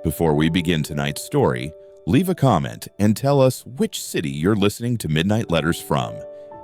Before we begin tonight's story, leave a comment and tell us which city you're listening to Midnight Letters from.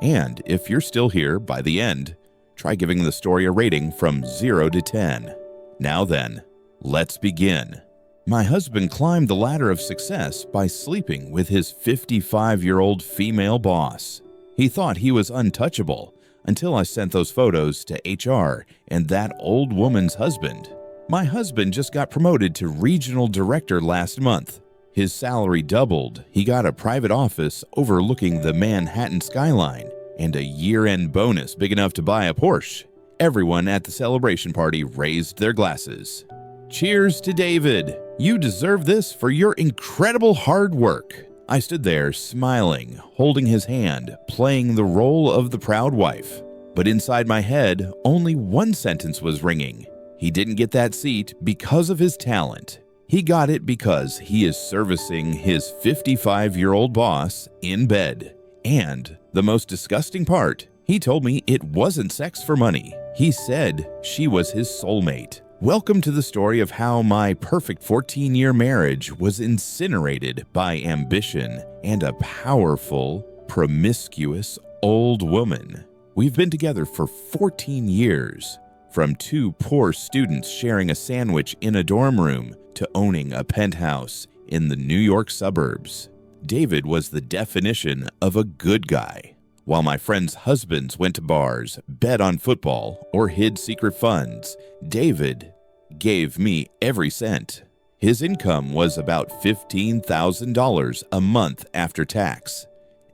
And if you're still here by the end, try giving the story a rating from 0 to 10. Now then, let's begin. My husband climbed the ladder of success by sleeping with his 55-year-old female boss. He thought he was untouchable until I sent those photos to HR and that old woman's husband. My husband just got promoted to regional director last month. His salary doubled, he got a private office overlooking the Manhattan skyline, and a year-end bonus big enough to buy a Porsche. Everyone at the celebration party raised their glasses. Cheers to David! You deserve this for your incredible hard work. I stood there smiling, holding his hand, playing the role of the proud wife. But inside my head, only one sentence was ringing. He didn't get that seat because of his talent. He got it because he is servicing his 55-year-old boss in bed. And the most disgusting part, he told me it wasn't sex for money. He said she was his soulmate. Welcome to the story of how my perfect 14-year marriage was incinerated by ambition and a powerful, promiscuous old woman. We've been together for 14 years. From two poor students sharing a sandwich in a dorm room to owning a penthouse in the New York suburbs. David was the definition of a good guy. While my friends' husbands went to bars, bet on football, or hid secret funds, David gave me every cent. His income was about $15,000 a month after tax.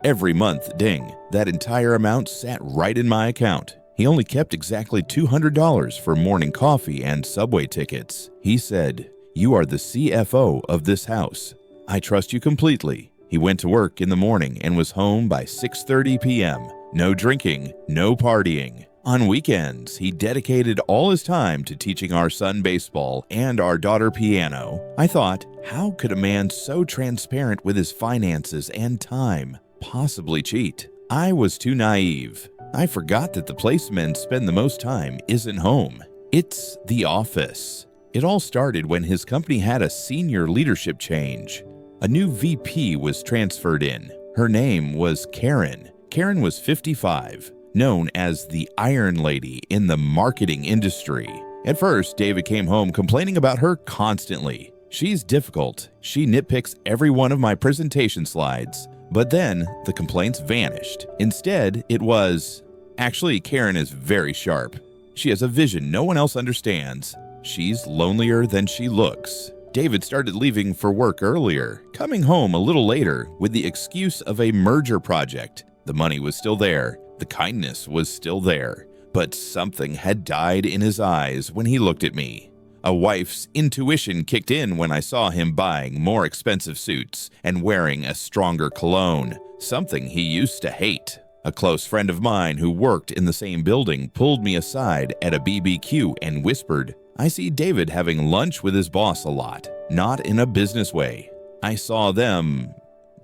Every month, ding, that entire amount sat right in my account. He only kept exactly $200 for morning coffee and subway tickets. He said, "You are the CFO of this house. I trust you completely." He went to work in the morning and was home by 6:30 p.m. No drinking, no partying. On weekends, he dedicated all his time to teaching our son baseball and our daughter piano. I thought, how could a man so transparent with his finances and time possibly cheat? I was too naive. I forgot that the place men spend the most time isn't home. It's the office. It all started when his company had a senior leadership change. A new VP was transferred in. Her name was Karen. Karen was 55, known as the Iron Lady in the marketing industry. At first, David came home complaining about her constantly. She's difficult. She nitpicks every one of my presentation slides. But then the complaints vanished. Instead, it was, actually, Karen is very sharp. She has a vision no one else understands. She's lonelier than she looks. David started leaving for work earlier, coming home a little later with the excuse of a merger project. The money was still there. The kindness was still there. But something had died in his eyes when he looked at me. A wife's intuition kicked in when I saw him buying more expensive suits and wearing a stronger cologne, something he used to hate. A close friend of mine who worked in the same building pulled me aside at a BBQ and whispered, "I see David having lunch with his boss a lot, not in a business way. I saw them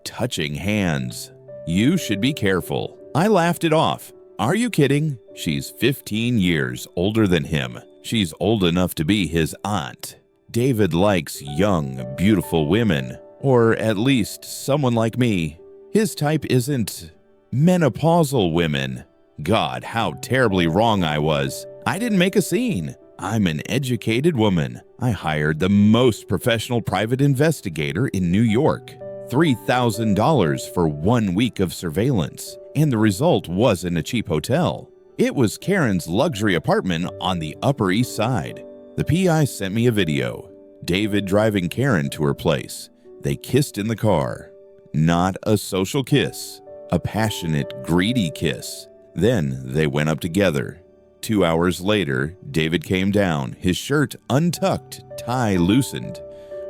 touching hands. You should be careful." I laughed it off. "Are you kidding? She's 15 years older than him. She's old enough to be his aunt. David likes young, beautiful women, or at least someone like me. His type isn't menopausal women." God, how terribly wrong I was. I didn't make a scene. I'm an educated woman. I hired the most professional private investigator in New York. $3,000 for 1 week of surveillance. And the result wasn't a cheap hotel. It was Karen's luxury apartment on the Upper East Side. The PI sent me a video. David driving Karen to her place. They kissed in the car. Not a social kiss. A passionate, greedy kiss. Then they went up together. 2 hours later, David came down, his shirt untucked, tie loosened.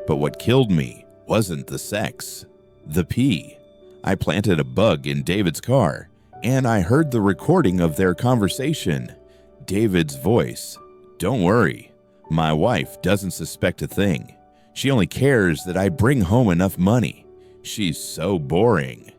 But what killed me wasn't the sex. The pee. I planted a bug in David's car, and I heard the recording of their conversation. David's voice. "Don't worry. My wife doesn't suspect a thing. She only cares that I bring home enough money. She's so boring.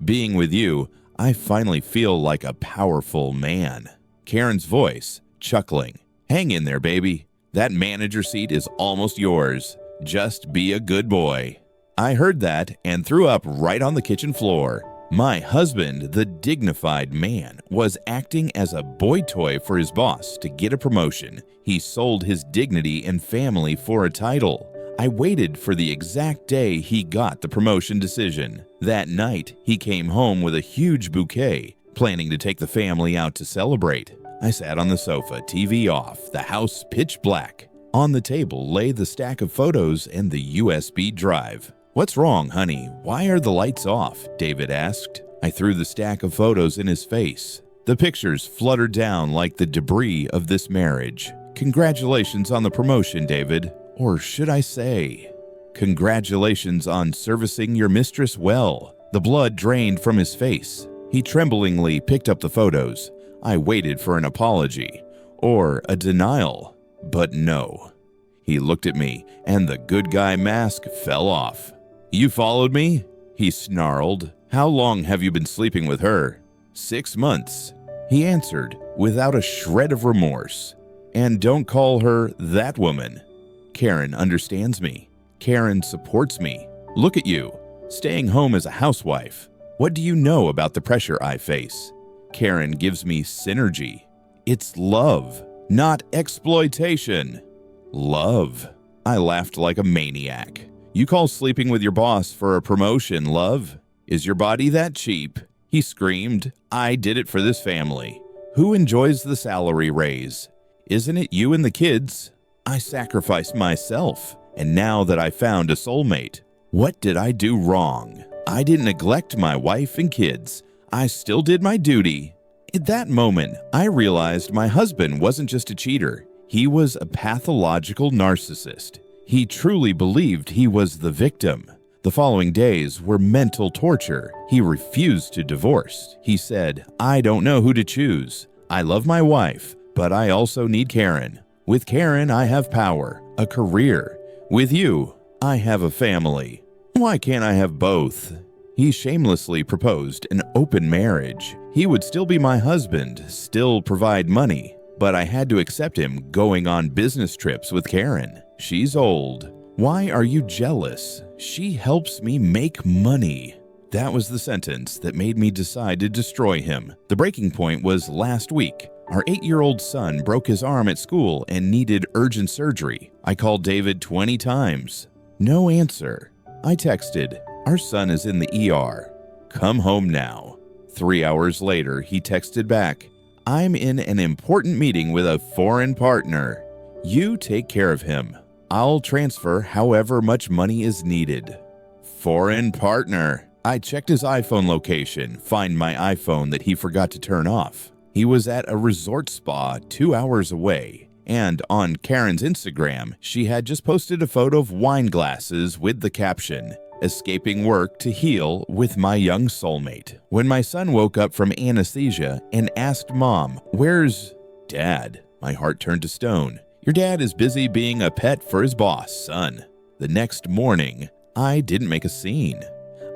Being with you, I finally feel like a powerful man." Karen's voice, chuckling. "Hang in there, baby. That manager seat is almost yours. Just be a good boy. I heard that and threw up right on the kitchen floor. My husband, the dignified man, was acting as a boy toy for his boss to get a promotion. He sold his dignity and family for a title. I waited for the exact day he got the promotion decision. That night, he came home with a huge bouquet, planning to take the family out to celebrate. I sat on the sofa, TV off, the house pitch black. On the table lay the stack of photos and the USB drive. "What's wrong, honey? Why are the lights off?" David asked. I threw the stack of photos in his face. The pictures fluttered down like the debris of this marriage. "Congratulations on the promotion, David. Or should I say, congratulations on servicing your mistress well." The blood drained from his face. He tremblingly picked up the photos. I waited for an apology or a denial, but no. He looked at me, and the good guy mask fell off. "You followed me?" he snarled. "How long have you been sleeping with her?" "6 months," he answered without a shred of remorse. "And don't call her that woman. Karen understands me. Karen supports me. Look at you, staying home as a housewife. What do you know about the pressure I face? Karen gives me synergy. It's love, not exploitation." Love. I laughed like a maniac. "You call sleeping with your boss for a promotion love? Is your body that cheap?" He screamed. "I did it for this family. Who enjoys the salary raise? Isn't it you and the kids? I sacrificed myself, and now that I found a soulmate, what did I do wrong? I didn't neglect my wife and kids. I still did my duty." At that moment, I realized my husband wasn't just a cheater. He was a pathological narcissist. He truly believed he was the victim. The following days were mental torture. He refused to divorce. He said, "I don't know who to choose. I love my wife, but I also need Karen. With Karen, I have power, a career. With you, I have a family. Why can't I have both?" He shamelessly proposed an open marriage. He would still be my husband, still provide money, but I had to accept him going on business trips with Karen. "She's old. Why are you jealous? She helps me make money." That was the sentence that made me decide to destroy him. The breaking point was last week. Our 8-year-old son broke his arm at school and needed urgent surgery. I called David 20 times. No answer. I texted, "Our son is in the ER. Come home now." 3 hours later, he texted back, "I'm in an important meeting with a foreign partner. You take care of him. I'll transfer however much money is needed." Foreign partner. I checked his iPhone location, find my iPhone that he forgot to turn off. He was at a resort spa 2 hours away. And on Karen's Instagram, she had just posted a photo of wine glasses with the caption, "Escaping work to heal with my young soulmate." When my son woke up from anesthesia and asked Mom, "Where's Dad?" my heart turned to stone. "Your dad is busy being a pet for his boss, son." The next morning, I didn't make a scene.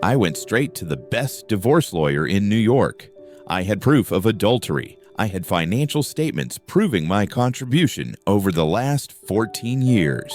I went straight to the best divorce lawyer in New York. I had proof of adultery. I had financial statements proving my contribution over the last 14 years.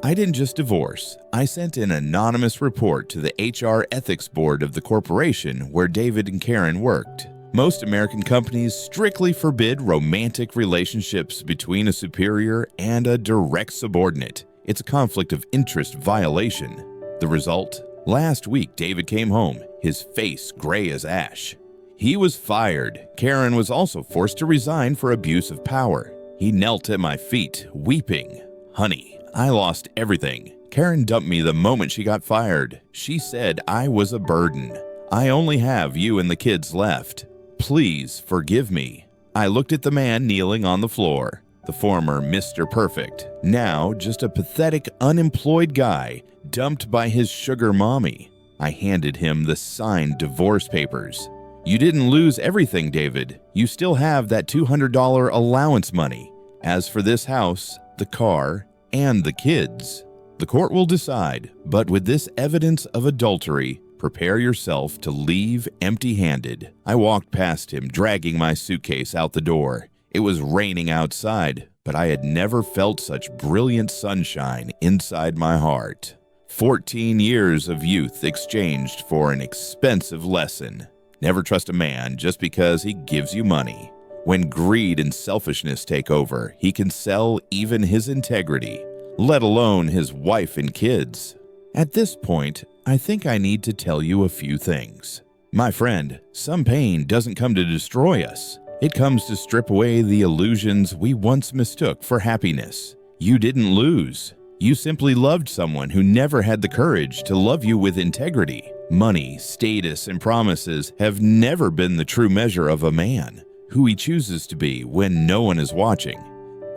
I didn't just divorce. I sent an anonymous report to the HR ethics board of the corporation where David and Karen worked. Most American companies strictly forbid romantic relationships between a superior and a direct subordinate. It's a conflict of interest violation. The result? Last week, David came home, his face gray as ash. He was fired. Karen was also forced to resign for abuse of power. He knelt at my feet, weeping. "Honey, I lost everything. Karen dumped me the moment she got fired. She said I was a burden. I only have you and the kids left. Please forgive me." I looked at the man kneeling on the floor, the former Mr. Perfect, now just a pathetic, unemployed guy dumped by his sugar mommy. I handed him the signed divorce papers. "You didn't lose everything, David. You still have that $200 allowance money. As for this house, the car, and the kids, the court will decide, but with this evidence of adultery, prepare yourself to leave empty-handed." I walked past him, dragging my suitcase out the door. It was raining outside, but I had never felt such brilliant sunshine inside my heart. 14 years of youth exchanged for an expensive lesson. Never trust a man just because he gives you money. When greed and selfishness take over, he can sell even his integrity, let alone his wife and kids. At this point, I think I need to tell you a few things. My friend, some pain doesn't come to destroy us. It comes to strip away the illusions we once mistook for happiness. You didn't lose. You simply loved someone who never had the courage to love you with integrity. Money, status, and promises have never been the true measure of a man. Who he chooses to be when no one is watching.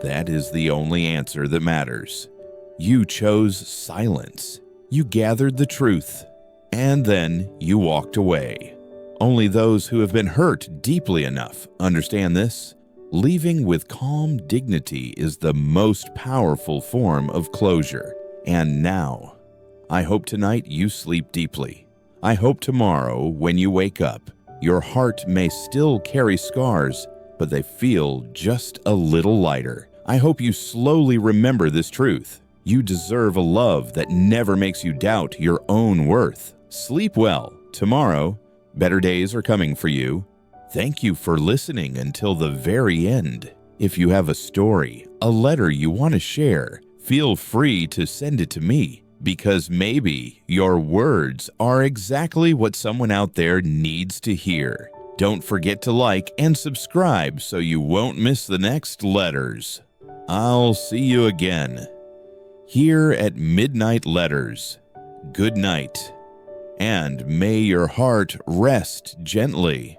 That is the only answer that matters. You chose silence. You gathered the truth. And then you walked away. Only those who have been hurt deeply enough understand this. Leaving with calm dignity is the most powerful form of closure. And now, I hope tonight you sleep deeply. I hope tomorrow, when you wake up, your heart may still carry scars, but they feel just a little lighter. I hope you slowly remember this truth. You deserve a love that never makes you doubt your own worth. Sleep well. Tomorrow, better days are coming for you. Thank you for listening until the very end. If you have a story, a letter you want to share, feel free to send it to me, because maybe your words are exactly what someone out there needs to hear. Don't forget to like and subscribe so you won't miss the next letters. I'll see you again here at Midnight Letters. Good night, and may your heart rest gently.